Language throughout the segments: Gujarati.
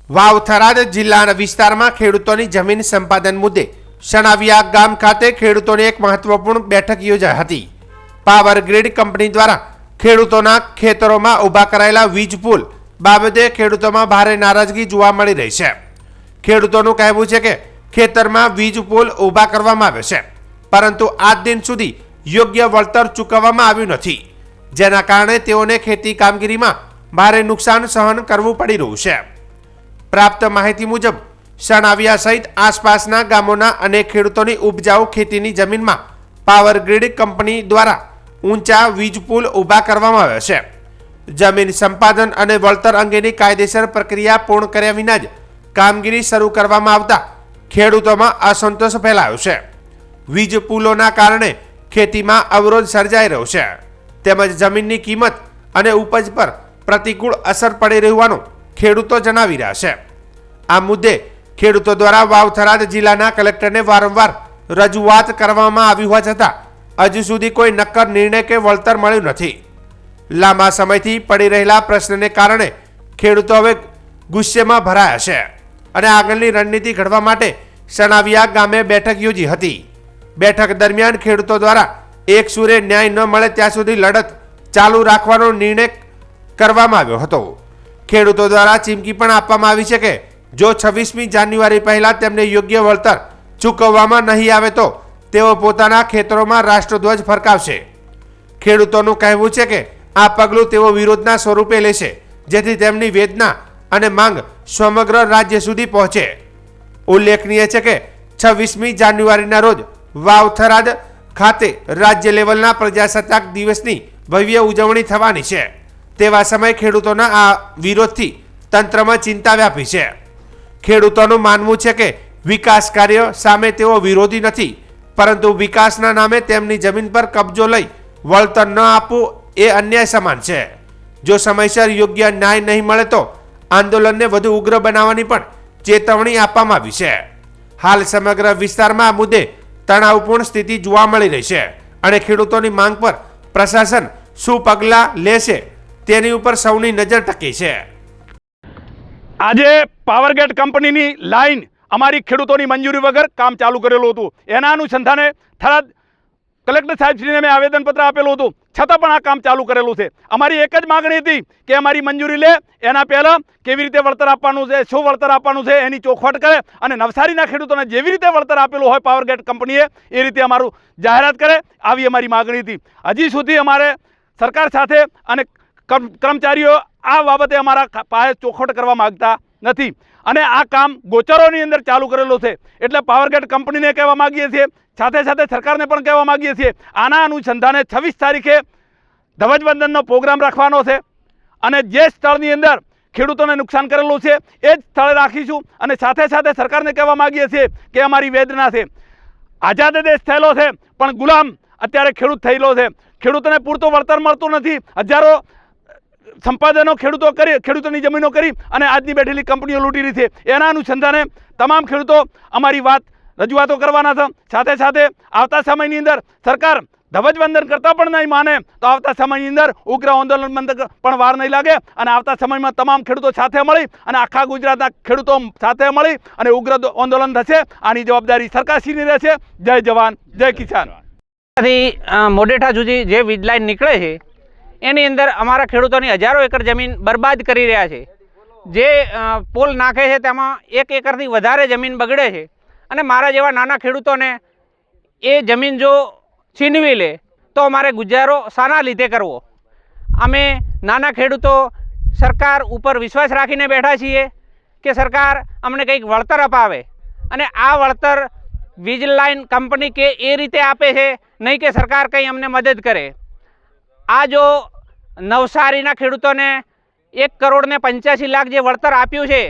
વાવ થરાદ જિલ્લાના વિસ્તારમાં ખેડૂતોની જમીન સંપાદન મુદ્દે સણાવિયા ગામ ખાતે ખેડૂતોની એક મહત્વપૂર્ણ બેઠક યોજાઈ હતી। પાવર ગ્રીડ કંપની દ્વારા ખેડૂતોના ખેતરોમાં ઊભા કરાયેલા વીજ પુલ બાબતે ખેડૂતોમાં ભારે નારાજગી જોવા મળી રહી છે। ખેડૂતોનું કહેવું છે કે ખેતરમાં વીજ પુલ ઊભા કરવામાં આવ્યો છે, પરંતુ આજ દિન સુધી યોગ્ય વળતર ચૂકવવામાં આવ્યું નથી, જેના કારણે તેઓને ખેતી કામગીરીમાં ભારે નુકસાન સહન કરવું પડી રહ્યું છે। પ્રાપ્ત માહિતી મુજબ સણાવિયા સહિત આસપાસના ગામોના અનેક ખેડૂતોની ઉપજાઉ ખેતીની જમીનમાં પાવર ગ્રીડ કંપની દ્વારા ઊંચા વીજ પુલ ઊભા કરવામાં આવ્યા છે। જમીન સંપાદન અને વળતર અંગેની કાયદેસર પ્રક્રિયા પૂર્ણ કર્યા વિના જ કામગીરી શરૂ કરવામાં આવતા ખેડૂતોમાં અસંતોષ ફેલાયો છે। વીજ પુલોના કારણે ખેતીમાં અવરોધ સર્જાઈ રહ્યો છે, તેમજ જમીનની કિંમત અને ઉપજ પર પ્રતિકૂળ અસર પડી રહેવાનું ખેડૂતો જણાવી રહ્યા છે। આ મુદ્દે ખેડૂતો દ્વારા વાવ થરાદ જિલ્લાના કલેક્ટરને વારંવાર રજૂઆત કરવામાં આવી હોવા છતાં હજુ સુધી કોઈ નક્કર નિર્ણય કે વળતર મળ્યું નથી। લાંબા સમયથી પડી રહેલા પ્રશ્નને કારણે ખેડૂતો હવે ગુસ્સેમાં ભરાયા છે અને આગળની રણનીતિ ઘડવા માટે સણાવિયા ગામે બેઠક યોજી હતી। બેઠક દરમિયાન ખેડૂતો દ્વારા એક સુરે ન્યાય ન મળે ત્યાં સુધી લડત ચાલુ રાખવાનો નિર્ણય કરવામાં આવ્યો હતો। ખેડૂતો દ્વારા ચીમકી પણ આપવામાં આવી છે કે જો 26મી જાન્યુઆરી પહેલા તેમને યોગ્ય વળતર ચૂકવવામાં નહીં આવે તો તેઓ પોતાના ખેતરોમાં રાષ્ટ્રધ્વજ ફરકાવશે। ખેડૂતોનું કહેવું છે કે આ પગલું તેઓ વિરોધના સ્વરૂપે લેશે, જેથી તેમની વેદના અને માંગ સમગ્ર રાજ્ય સુધી પહોંચે। ઉલ્લેખનીય છે કે 26મી જાન્યુઆરીના રોજ વાવ થરાદ ખાતે રાજ્ય લેવલના પ્રજાસત્તાક દિવસની ભવ્ય ઉજવણી થવાની છે। તેવા સમયે ખેડૂતોના આ વિરોધથી તંત્રમાં ચિંતા વ્યાપી છે। ખેડૂતોનું માનવું છે કે વિકાસ કાર્ય સામે તેઓ વિરોધી નથી, પરંતુ વિકાસના નામે તેમની જમીન પર કબજો લઈ વળતર ન આપવું એ અન્યાય સમાન છે। જો સમયસર યોગ્ય ન્યાય નહીં મળે તો આંદોલનને વધુ ઉગ્ર બનાવવાની પણ ચેતવણી આપવામાં આવી છે। હાલ સમગ્ર વિસ્તારમાં આ મુદ્દે તણાવપૂર્ણ સ્થિતિ જોવા મળી રહી છે અને ખેડૂતોની માંગ પર પ્રશાસન શું પગલાં લેશે તેની ઉપર સૌની નજર ટકી છે। આજે પાવરગેટ કંપનીની લાઈન અમારી ખેડૂતોની મંજૂરી વગર કામ ચાલુ કરેલું હતું। એના અનુસંધાને થરાદ કલેક્ટર સાહેબશ્રીને મેં આવેદનપત્ર આપેલું હતું, છતાં પણ આ કામ ચાલુ કરેલું છે। અમારી એક જ માગણી હતી કે અમારી મંજૂરી લે, એના પહેલાં કેવી રીતે વળતર આપવાનું છે, શું વળતર આપવાનું છે એની ચોખવટ કરે અને નવસારીના ખેડૂતોને જેવી રીતે વળતર આપેલું હોય પાવરગેટ કંપનીએ એ રીતે અમારું જાહેરાત કરે, આવી અમારી માગણી હતી। હજી સુધી અમારે સરકાર સાથે અને કર્મચારીઓ આ બાબતે અમારા પાસે ચોખવટ કરવા માગતા નથી અને આ કામ ગોચરોની અંદર ચાલુ કરેલું છે। એટલે પાવરગેટ કંપનીને કહેવા માગીએ છીએ, સાથે સાથે સરકારને પણ કહેવા માગીએ છીએ, આના અનુસંધાને 26 તારીખે ધ્વજવંદનનો પ્રોગ્રામ રાખવાનો છે અને જે સ્થળની અંદર ખેડૂતોને નુકસાન કરેલું છે એ જ સ્થળે રાખીશું અને સાથે સાથે સરકારને કહેવા માગીએ છીએ કે અમારી વેદના છે, આઝાદ દેશ થયેલો છે પણ ગુલામ અત્યારે ખેડૂત થયેલો છે। ખેડૂતોને પૂરતું વળતર મળતું નથી, હજારો સંપાદનો ખેડૂતોની જમીનો કરી અને આજની બેઠેલી કંપનીઓ લૂંટી રહી છે। એના અનુસંધાને તમામ ખેડૂતો અમારી રજૂઆતો કરવાના છે। સાથે સાથે આવતા સમયની અંદર સરકાર ધ્વજવંદન કરતાં પણ નહીં માને તો આવતા સમયની અંદર ઉગ્ર આંદોલન પણ વાર નહીં લાગે અને આવતા સમયમાં તમામ ખેડૂતો સાથે મળી અને આખા ગુજરાતના ખેડૂતો સાથે મળી અને ઉગ્ર આંદોલન થશે। આની જવાબદારી સરકારશ્રીની રહેશે। જય જવાન જય કિસાન। મોડેઠા સુધી જે વીજ લાઈન નીકળે છે એની અંદર અમારા ખેડૂતોની હજારો એકર જમીન બરબાદ કરી રહ્યા છે। જે પોલ નાખે છે તેમાં 1 એકરથી વધારે જમીન બગડે છે અને મારા જેવા નાના ખેડૂતોને એ જમીન જો છીનવી લે તો અમારે ગુજારો શાના લીધે કરવો? અમે નાના ખેડૂતો સરકાર ઉપર વિશ્વાસ રાખીને બેઠા છીએ કે સરકાર અમને કંઈક વળતર અપાવે અને આ વળતર વીજ લાઈન કંપની કે એ રીતે આપે છે, નહીં કે સરકાર કંઈ અમને મદદ કરે। આ જો નવસારીના ખેડૂતોને 1,85,00,000 જે વળતર આપ્યું છે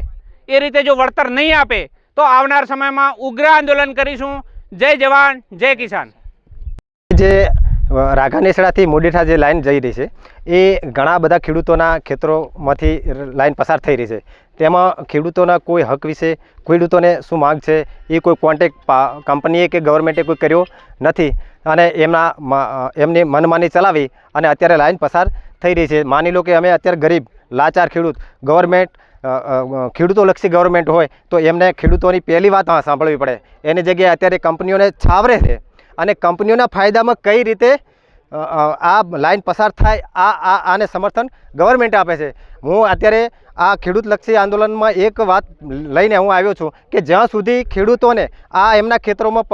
એ રીતે જો વળતર નહીં આપે તો આવનાર સમયમાં ઉગ્ર આંદોલન કરીશું। જય જવાન જય કિસાન। જે રાઘાનેસડાથી મોડેઠા જે લાઈન જઈ રહી છે એ ઘણા બધા ખેડૂતોના ખેતરોમાંથી લાઈન પસાર થઈ રહી છે। તેમાં ખેડૂતોના કોઈ હક વિશે ખેડૂતોને શું માંગ છે એ કોઈ કોન્ટેક્ટ કંપનીએ કે ગવર્મેન્ટે કોઈ કર્યો નથી અને એમની મનમાની ચલાવી અને અત્યારે લાઈન પસાર થઈ રહી છે। માની લો કે અમે અત્યારે ગરીબ લાચાર ખેડૂત ગવર્મેન્ટ ખેડૂતોલક્ષી ગવર્મેન્ટ હોય તો એમને ખેડૂતોની પહેલી વાત સાંભળવી પડે. એની જગ્યાએ અત્યારે કંપનીઓને છાવરે છે અને કંપનીઓના ફાયદામાં કઈ રીતે આ લાઈન પસાર થાય આને સમર્થન ગવર્મેન્ટ આપે છે. હું અત્યારે આ ખેડૂતલક્ષી આંદોલનમાં એક વાત લઈને હું આવ્યો છું કે જ્યાં સુધી ખેડૂતોને આ એમના ખેતરોમાં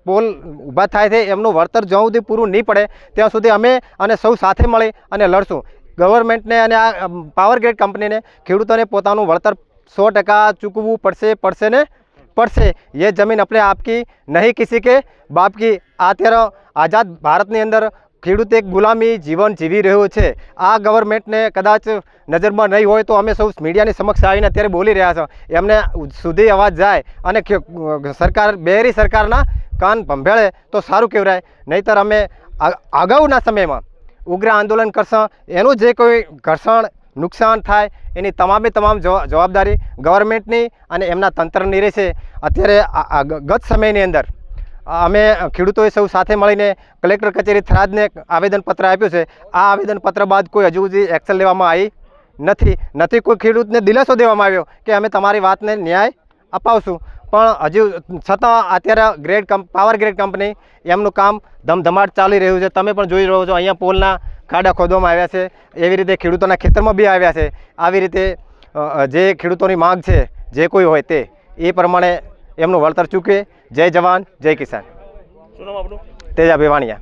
પોલ ઊભા થાય છે એમનું વળતર જ્યાં સુધી પૂરું નહીં પડે ત્યાં સુધી અમે અને સૌ સાથે મળી અને લડશું. ગવર્મેન્ટને અને આ પાવર ગ્રીડ કંપનીને ખેડૂતોને પોતાનું વળતર 100% ચૂકવવું પડશે ને પડશે. ये ज़मीन अपने आप की नहीं किसी के बाप की. અત્યારે આઝાદ ભારતની અંદર ખેડૂત એક ગુલામી જીવન જીવી રહ્યો છે. આ ગવર્મેન્ટને કદાચ નજરમાં નહીં હોય તો અમે સૌ મીડિયાની સમક્ષ આવીને અત્યારે બોલી રહ્યા છો. એમને સુધી અવાજ જાય અને સરકાર બેરી સરકારના કાન ભંભેળે તો સારું કહેવાય. નહીંતર અમે અગાઉના સમયમાં ઉગ્ર આંદોલન કરશું. એનું જે કોઈ ઘર્ષણ નુકસાન થાય એની તમામ જવાબદારી ગવર્મેન્ટની અને એમના તંત્રની રહેશે. અત્યારે ગત સમયની અંદર અમે ખેડૂતોએ સૌ સાથે મળીને કલેક્ટર કચેરી થરાદને આવેદનપત્ર આપ્યું છે. આ આવેદનપત્ર બાદ કોઈ હજુ સુધી એક્શન લેવામાં આવી નથી. કોઈ ખેડૂતને દિલાસો દેવામાં આવ્યો કે અમે તમારી વાતને ન્યાય અપાવશું. પણ હજુ છતાં અત્યારે પાવર ગ્રીડ કંપની એમનું કામ ધમધમાટ ચાલી રહ્યું છે. તમે પણ જોઈ રહ્યો છો અહીંયા પોલના ખાડા ખોદવામાં આવ્યા છે. એવી રીતે ખેડૂતોના ખેતરમાં બી આવ્યા છે. આવી રીતે જે ખેડૂતોની માંગ છે જે કોઈ હોય તે એ પ્રમાણે એમનું વળતર ચૂકે. જય જવાન જય કિસાન. શું નામ આપનું? તેજાભાઈ વાણિયા.